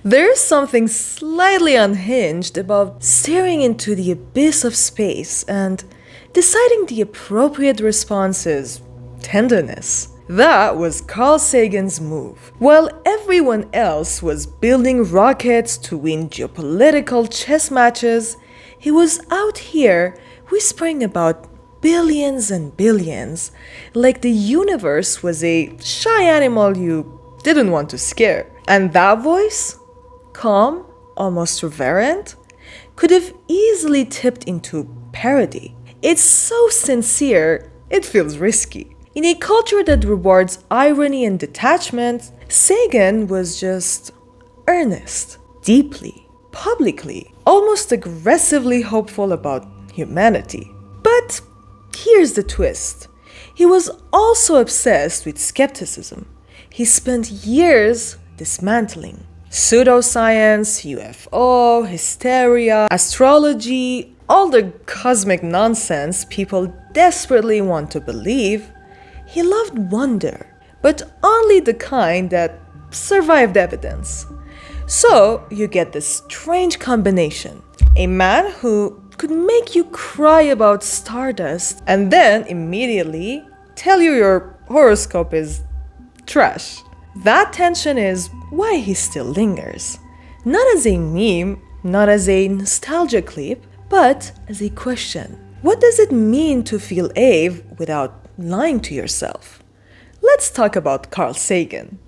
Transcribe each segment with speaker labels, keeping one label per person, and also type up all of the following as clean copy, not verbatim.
Speaker 1: There's something slightly unhinged about staring into the abyss of space and deciding the appropriate response is tenderness. That was Carl Sagan's move. While everyone else was building rockets to win geopolitical chess matches, he was out here whispering about billions and billions, like the universe was a shy animal you didn't want to scare. And that voice, calm, almost reverent, could have easily tipped into parody. It's so sincere, it feels risky. In a culture that rewards irony and detachment, Sagan was just earnest, deeply, publicly, almost aggressively hopeful about humanity. But here's the twist. He was also obsessed with skepticism. He spent years dismantling pseudoscience, UFO, hysteria, astrology, all the cosmic nonsense people desperately want to believe. He loved wonder, but only the kind that survived evidence. So you get this strange combination. A man who could make you cry about stardust and then immediately tell you your horoscope is trash. That tension is why he still lingers. Not as a meme, not as a nostalgia clip, but as a question. What does it mean to feel Ave without lying to yourself? Let's talk about Carl Sagan.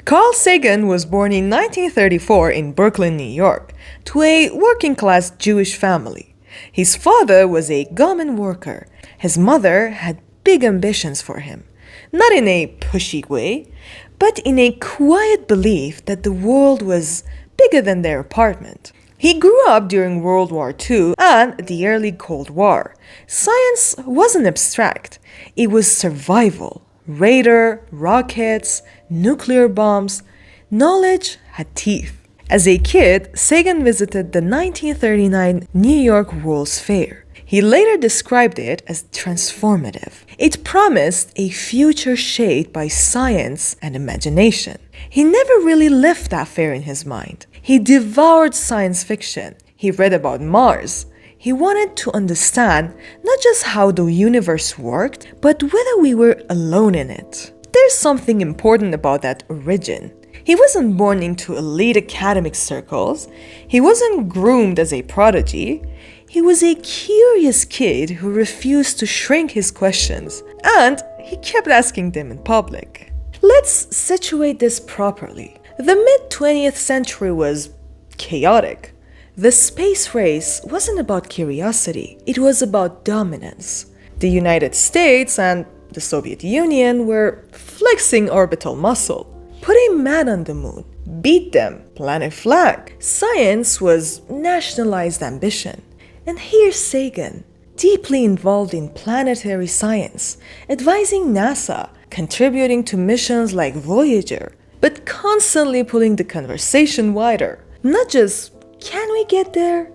Speaker 1: Carl Sagan was born in 1934 in Brooklyn, New York, to a working-class Jewish family. His father was a government worker. His mother had big ambitions for him, not in a pushy way, but in a quiet belief that the world was bigger than their apartment. He grew up during World War II and the early Cold War. Science wasn't abstract, it was survival. Radar, rockets, nuclear bombs, knowledge had teeth. As a kid, Sagan visited the 1939 New York World's Fair. He later described it as transformative. It promised a future shaped by science and imagination. He never really left that fair in his mind. He devoured science fiction. He read about Mars. He wanted to understand not just how the universe worked, but whether we were alone in it. There's something important about that origin. He wasn't born into elite academic circles. He wasn't groomed as a prodigy. He was a curious kid who refused to shrink his questions, and he kept asking them in public. Let's situate this properly. The mid-20th century was chaotic. The space race wasn't about curiosity, it was about dominance. The United States and the Soviet Union were flexing orbital muscle. Put a man on the moon, beat them, plant a flag. Science was nationalized ambition. And here's Sagan, deeply involved in planetary science, advising NASA, contributing to missions like Voyager, but constantly pulling the conversation wider. Not just, can we get there?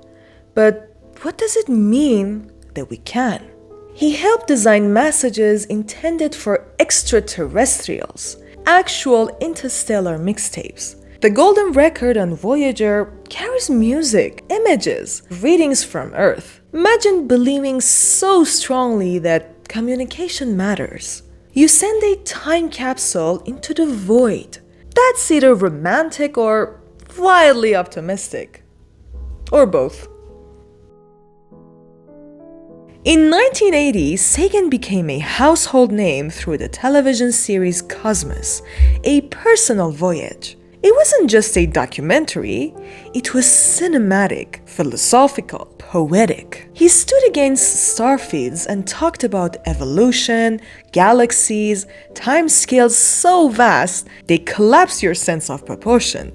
Speaker 1: But what does it mean that we can? He helped design messages intended for extraterrestrials, actual interstellar mixtapes. The golden record on Voyager carries music, images, readings from Earth. Imagine believing so strongly that communication matters. You send a time capsule into the void. That's either romantic or wildly optimistic. Or both. In 1980, Sagan became a household name through the television series Cosmos, a personal voyage. It wasn't just a documentary, it was cinematic, philosophical, poetic. He stood against star feeds and talked about evolution, galaxies, timescales so vast they collapse your sense of proportion.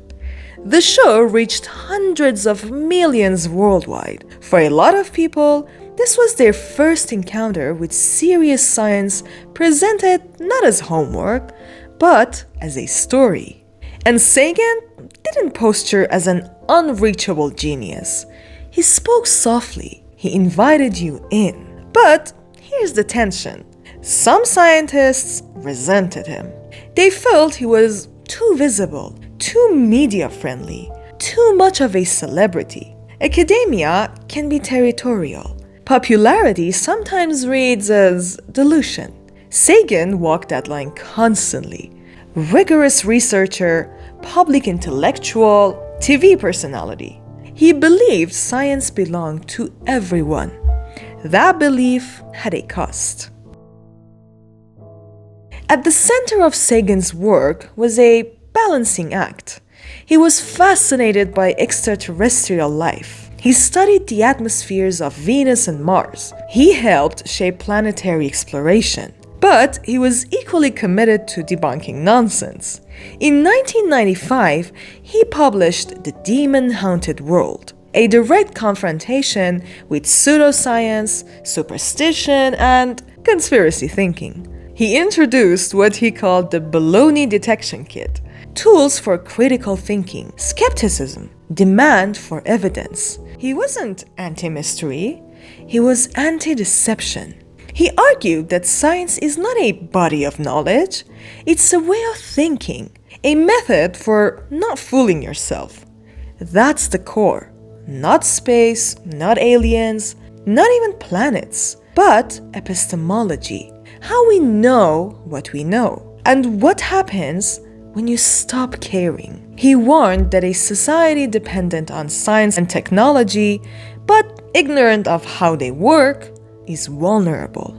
Speaker 1: The show reached hundreds of millions worldwide. For a lot of people, this was their first encounter with serious science presented not as homework, but as a story. And Sagan didn't posture as an unreachable genius. He spoke softly. He invited you in. But here's the tension. Some scientists resented him. They felt he was too visible, too media-friendly, too much of a celebrity. Academia can be territorial. Popularity sometimes reads as delusion. Sagan walked that line constantly. Rigorous researcher, public intellectual, TV personality. He believed science belonged to everyone. That belief had a cost. At the center of Sagan's work was a balancing act. He was fascinated by extraterrestrial life. He studied the atmospheres of Venus and Mars. He helped shape planetary exploration. But he was equally committed to debunking nonsense. In 1995, he published The Demon-Haunted World, a direct confrontation with pseudoscience, superstition, and conspiracy thinking. He introduced what he called the baloney detection kit, tools for critical thinking, skepticism, demand for evidence. He wasn't anti-mystery, he was anti-deception. He argued that science is not a body of knowledge, it's a way of thinking, a method for not fooling yourself. That's the core. Not space, not aliens, not even planets, but epistemology. How we know what we know, and what happens when you stop caring. He warned that a society dependent on science and technology, but ignorant of how they work, is vulnerable.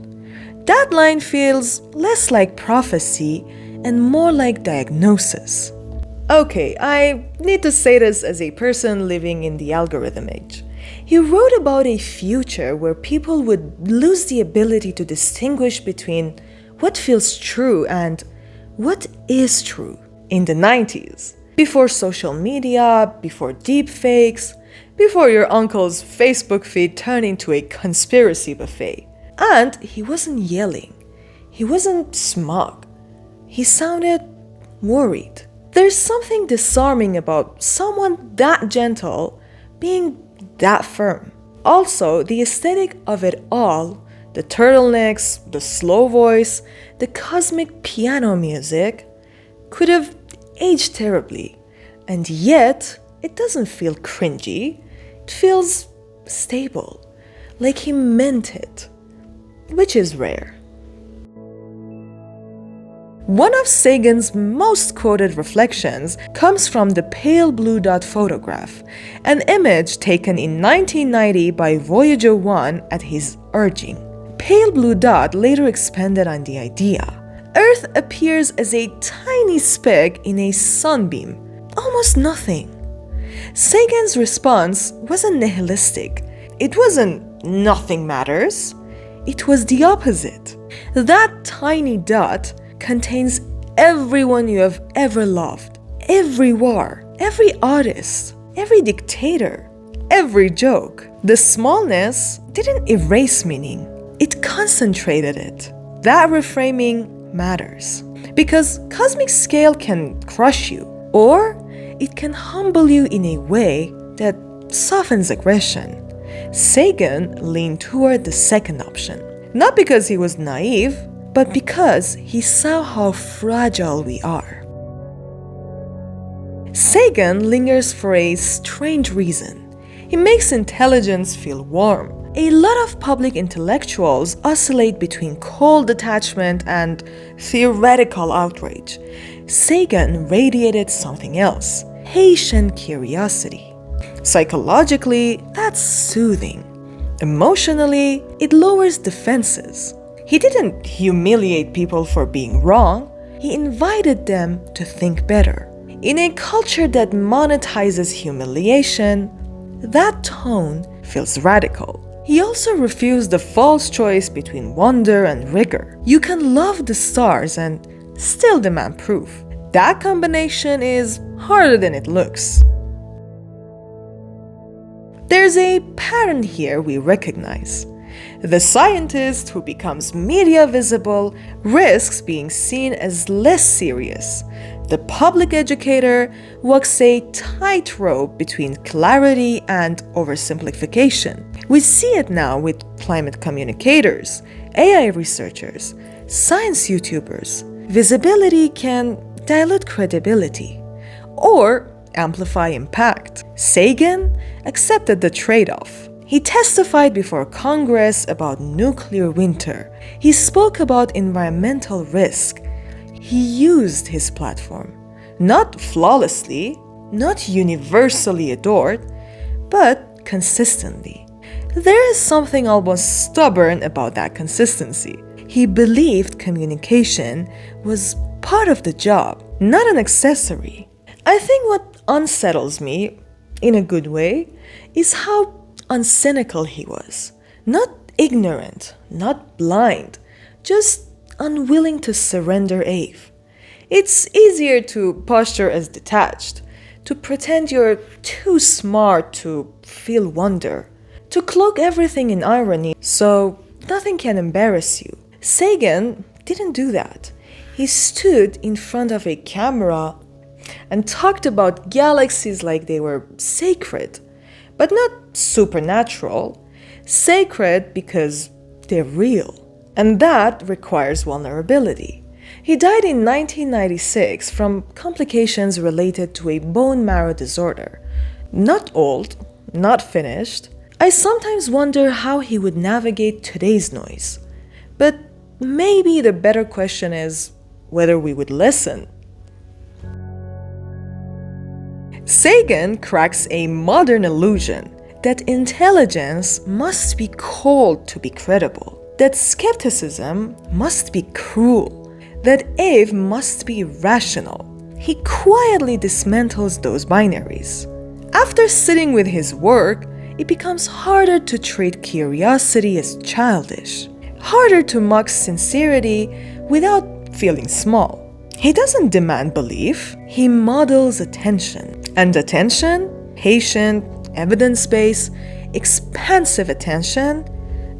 Speaker 1: That line feels less like prophecy and more like diagnosis. Okay, I need to say this as a person living in the algorithm age. He wrote about a future where people would lose the ability to distinguish between what feels true and what is true. In the 90s, before social media, before deepfakes, before your uncle's Facebook feed turned into a conspiracy buffet. And he wasn't yelling. He wasn't smug. He sounded worried. There's something disarming about someone that gentle being that firm. Also, the aesthetic of it all, the turtlenecks, the slow voice, the cosmic piano music, could have aged terribly. And yet, it doesn't feel cringy. It feels stable, like he meant it, which is rare. One of Sagan's most quoted reflections comes from the pale blue dot photograph, an image taken in 1990 by Voyager 1 at his urging. Pale blue dot later expanded on the idea. Earth appears as a tiny speck in a sunbeam, almost nothing. Sagan's response wasn't nihilistic. It wasn't nothing matters. It was the opposite. That tiny dot contains everyone you have ever loved, every war, every artist, every dictator, every joke. The smallness didn't erase meaning, it concentrated it. That reframing matters because cosmic scale can crush you, or it can humble you in a way that softens aggression. Sagan leaned toward the second option, not because he was naive, but because he saw how fragile we are. Sagan lingers for a strange reason. He makes intelligence feel warm. A lot of public intellectuals oscillate between cold detachment and theoretical outrage. Sagan radiated something else, patient curiosity. Psychologically, that's soothing. Emotionally, it lowers defenses. He didn't humiliate people for being wrong. He invited them to think better. In a culture that monetizes humiliation, that tone feels radical. He also refused the false choice between wonder and rigor. You can love the stars and still demand proof. That combination is harder than it looks. There's a pattern here we recognize. The scientist who becomes media visible risks being seen as less serious. The public educator walks a tightrope between clarity and oversimplification. We see it now with climate communicators, AI researchers, science YouTubers. Visibility can dilute credibility or amplify impact. Sagan accepted the trade-off. He testified before Congress about nuclear winter. He spoke about environmental risk. He used his platform, not flawlessly, not universally adored, but consistently. There is something almost stubborn about that consistency. He believed communication was part of the job, not an accessory. I think what unsettles me, in a good way, is how uncynical he was. Not ignorant, not blind, just unwilling to surrender awe. It's easier to posture as detached, to pretend you're too smart to feel wonder, to cloak everything in irony so nothing can embarrass you. Sagan didn't do that. He stood in front of a camera and talked about galaxies like they were sacred, but not supernatural. Sacred because they're real. And that requires vulnerability. He died in 1996 from complications related to a bone marrow disorder. Not old, not finished. I sometimes wonder how he would navigate today's noise. But maybe the better question is whether we would listen. Sagan cracks a modern illusion that intelligence must be cold to be credible, that skepticism must be cruel, that awe must be rational. He quietly dismantles those binaries. After sitting with his work, it becomes harder to treat curiosity as childish, harder to mock sincerity without feeling small. He doesn't demand belief, he models attention. And attention, patient, evidence-based, expansive attention,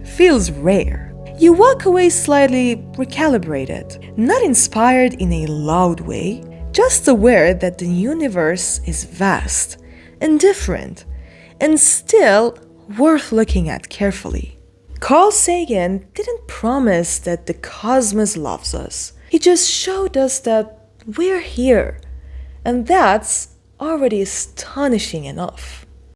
Speaker 1: feels rare. You walk away slightly recalibrated, not inspired in a loud way, just aware that the universe is vast and different, and still worth looking at carefully. Carl Sagan didn't promise that the cosmos loves us. He just showed us that we're here, and that's already astonishing enough.